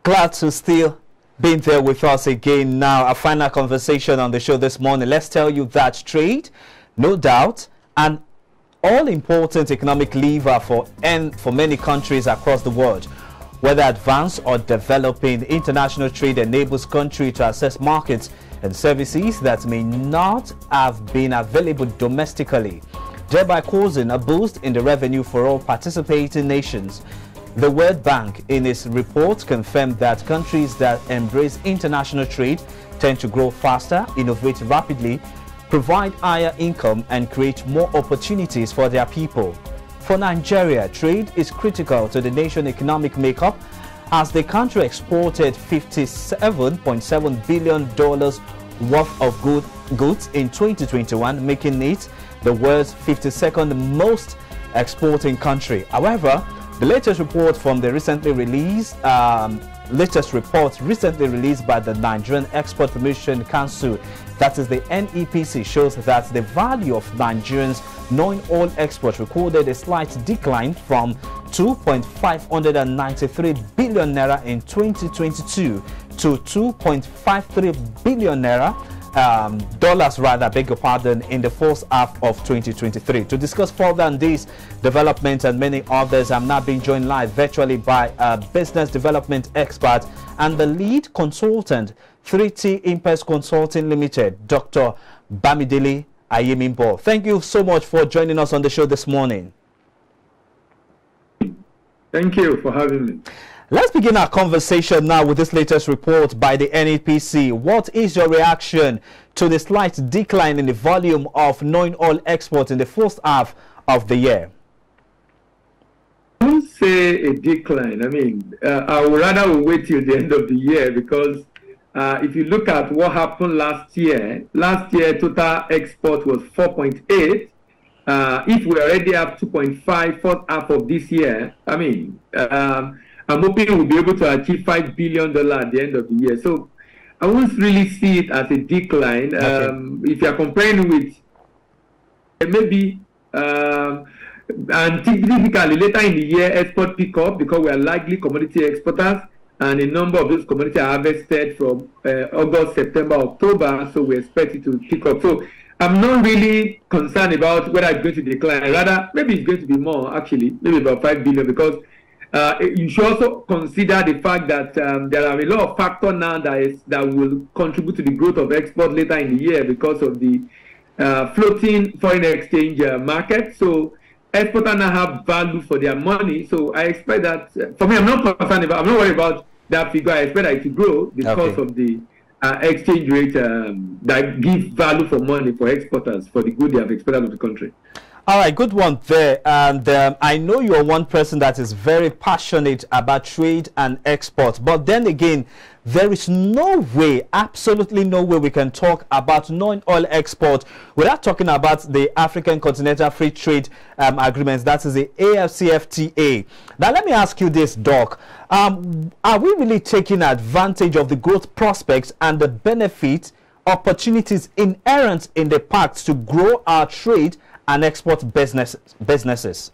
Glad to still be there with us again now. A final conversation on the show this morning. Let's tell you that trade, no doubt, an all-important economic lever for many countries across the world. Whether advanced or developing, international trade enables countries to access markets and services that may not have been available domestically, thereby causing a boost in the revenue for all participating nations. The World Bank, in its report, confirmed that countries that embrace international trade tend to grow faster, innovate rapidly, provide higher income, and create more opportunities for their people. For Nigeria, trade is critical to the nation's economic makeup, as the country exported $57.7 billion worth of goods in 2021, making it the world's 52nd most exporting country. However, the latest report by the Nigerian Export Promotion Council, that is the NEPC, shows that the value of Nigerians' non-oil exports recorded a slight decline from 2.593 billion naira in 2022 to 2.53 billion naira dollars beg your pardon, in the first half of 2023. To discuss further on these developments and many others, I'm now being joined live virtually by a business development expert and the lead consultant, 3T Impulse Consulting Limited, Dr. Bamidele Ayemimbo. Thank you so much for joining us on the show this morning. Thank you for having me. Let's begin our conversation now with this latest report by the NEPC. What is your reaction to the slight decline in the volume of non-oil exports in the first half of the year? I won't say a decline. I mean, I would rather wait till the end of the year, because if you look at what happened last year total export was 4.8. If we already have 2.5 first half of this year, I mean, I'm hoping we'll be able to achieve $5 billion at the end of the year. So I won't really see it as a decline. Okay. If you are comparing with maybe, and typically later in the year, export pick up because we are likely commodity exporters, and a number of those commodities are harvested from August, September, October. So we expect it to pick up. So I'm not really concerned about whether it's going to decline. Rather, maybe it's going to be more, actually, maybe about 5 billion, because you should also consider the fact that there are a lot of factors now that will contribute to the growth of export later in the year because of the floating foreign exchange market. So exporters now have value for their money. So I expect that, for me, I'm not worried about that figure. I expect that it will grow because of the exchange rate that gives value for money for exporters, for the good they have exported out of the country. All right, good one there. And I know you're one person that is very passionate about trade and export. But then again, there is no way, absolutely no way we can talk about non-oil export without talking about the African Continental Free Trade Agreements. That is the AFCFTA. Now, let me ask you this, Doc. Are we really taking advantage of the growth prospects and the benefit opportunities inherent in the pact to grow our trade and export businesses?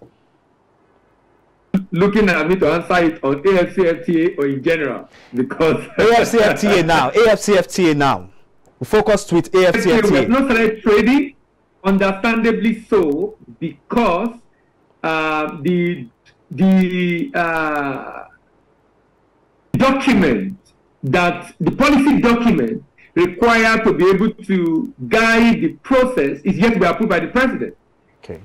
Looking at me to answer it on AFCFTA or in general, because AFCFTA now. AFCFTA now. We focused with AFCFTA. We have not started trading, understandably so, because the document, that the policy document required to be able to guide the process is yet to be approved by the president. Okay.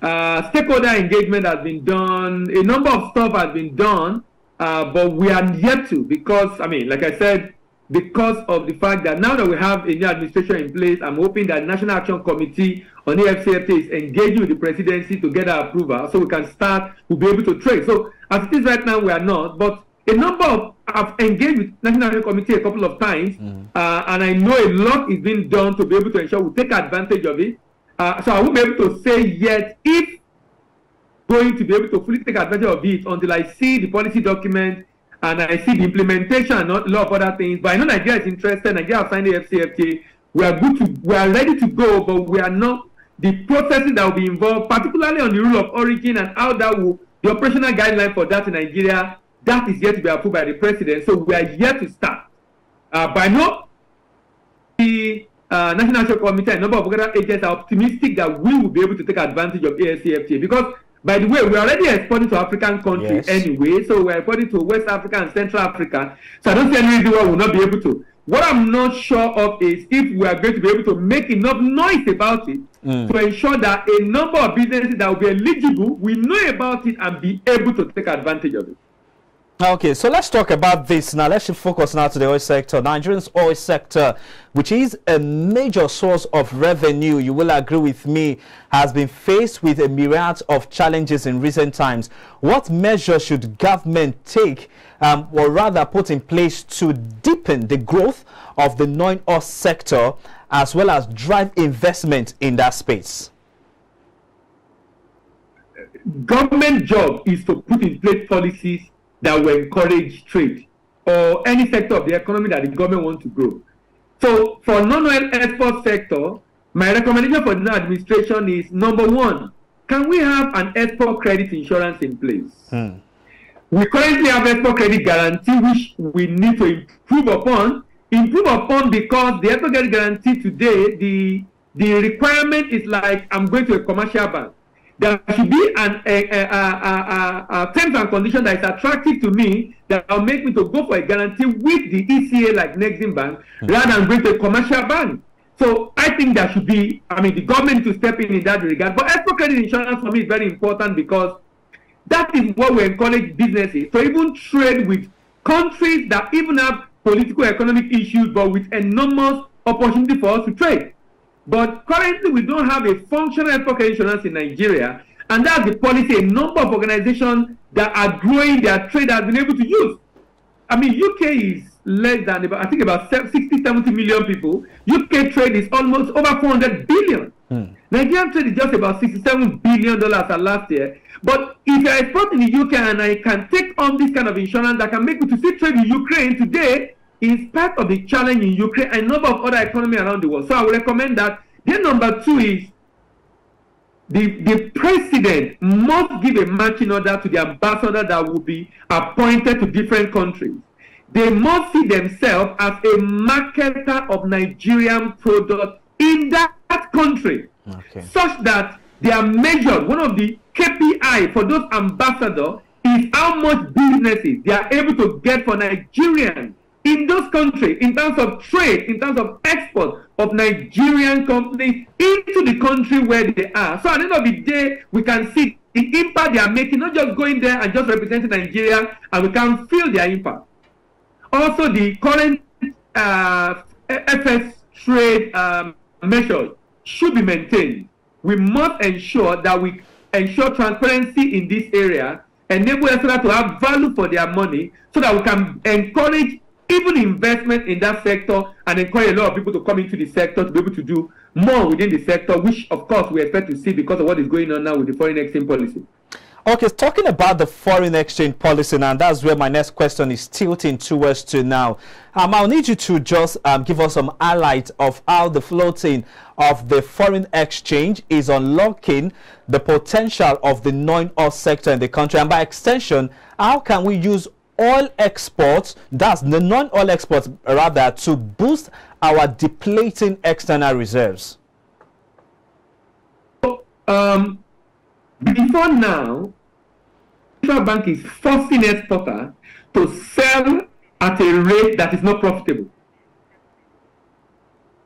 Stakeholder engagement has been done, a number of stuff has been done, but we are yet to, because, I mean, like I said, because of the fact that now that we have a new administration in place, I'm hoping that National Action Committee on AFCFTA is engaging with the presidency to get our approval so we can start, we'll be able to trade. So as it is right now, we are not, but a number of, I've engaged with National Action Committee a couple of times, and I know a lot is being done to be able to ensure we take advantage of it. So I won't be able to say yet if going to be able to fully take advantage of it until I see the policy document and I see the implementation and a lot of other things. But I know Nigeria is interested. Nigeria has signed the FCFTA. We are ready to go, but we are not. The processes that will be involved, particularly on the rule of origin and how that will, the operational guideline for that in Nigeria, that is yet to be approved by the president. So we are yet to start. By now, the National National Committee and a number of other agents are optimistic that we will be able to take advantage of ASCFTA because, by the way, we're already exporting to African countries anyway. So we're exporting to West Africa and Central Africa. So I don't see any reason why we'll not be able to. What I'm not sure of is if we are going to be able to make enough noise about it to ensure that a number of businesses that will be eligible will know about it and be able to take advantage of it. Okay, so let's talk about this now. Let's focus now to the oil sector. Nigeria's oil sector, which is a major source of revenue, you will agree with me, has been faced with a myriad of challenges in recent times. What measures should government take, or rather put in place, to deepen the growth of the non-oil sector as well as drive investment in that space? Government job is to put in place policies that will encourage trade or any sector of the economy that the government wants to grow. So for non-oil export sector, my recommendation for the administration is, number one, can we have an export credit insurance in place? We currently have export credit guarantee, which we need to improve upon because the export credit guarantee today, the requirement is like I'm going to a commercial bank. There should be a terms and condition that is attractive to me that will make me to go for a guarantee with the ECA like Nexim Bank rather than going to a commercial bank. So I think there should be, the government to step in that regard. But export credit insurance for me is very important because that is what we encourage businesses to even trade with countries that even have political economic issues but with enormous opportunity for us to trade. But currently, we don't have a functional export insurance in Nigeria, and that's the policy a number of organizations that are growing their trade have been able to use. UK is less than about 60, 70 million people. UK trade is almost over 400 billion. Nigerian trade is just about $67 billion last year. But if you're exporting in the UK and I can take on this kind of insurance that can make me to see trade in Ukraine today, in spite of the challenge in Ukraine and a number of other economies around the world. So I would recommend that. Then number two is the president must give a matching order to the ambassador that will be appointed to different countries. They must see themselves as a marketer of Nigerian products in that country, such that they are measured. One of the KPI for those ambassadors is how much businesses they are able to get for Nigerians in those countries, in terms of trade, in terms of export of Nigerian companies into the country where they are. So at the end of the day, we can see the impact they are making, not just going there and just representing Nigeria, and we can feel their impact. Also, the current FS trade measures should be maintained. We must ensure that we ensure transparency in this area, enable us to have value for their money, so that we can encourage even investment in that sector and encourage a lot of people to come into the sector to be able to do more within the sector, which of course we expect to see because of what is going on now with the foreign exchange policy. Okay, talking about the foreign exchange policy now, and that's where my next question is tilting towards to now. I'll need you to just give us some highlight of how the floating of the foreign exchange is unlocking the potential of the non-oil sector in the country, and by extension, how can we use oil exports, that's the non-oil exports rather, to boost our depleting external reserves? Before now, the central bank is forcing exporters to sell at a rate that is not profitable.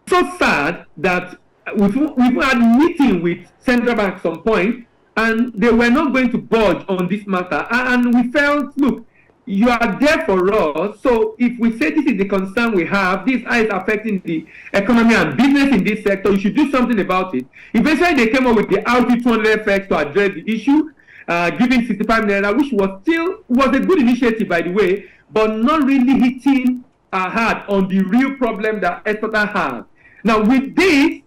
So sad that we've had a meeting with central bank at some point, and they were not going to budge on this matter. And we felt, look, you are there for us, so if we say this is the concern we have, this is affecting the economy and business in this sector, you should do something about it. Eventually, they came up with the RT200 FX to address the issue, giving 65 naira, which was a good initiative, by the way, but not really hitting hard on the real problem that exporters have. Now, with this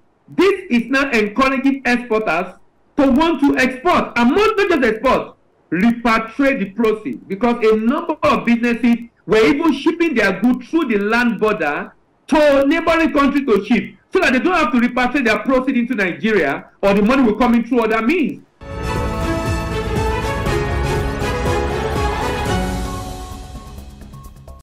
is now encouraging exporters to want to export, and not just export, repatriate the proceeds, because a number of businesses were even shipping their goods through the land border to neighboring countries to ship, so that they don't have to repatriate their proceeds into Nigeria, or the money will come in through other means.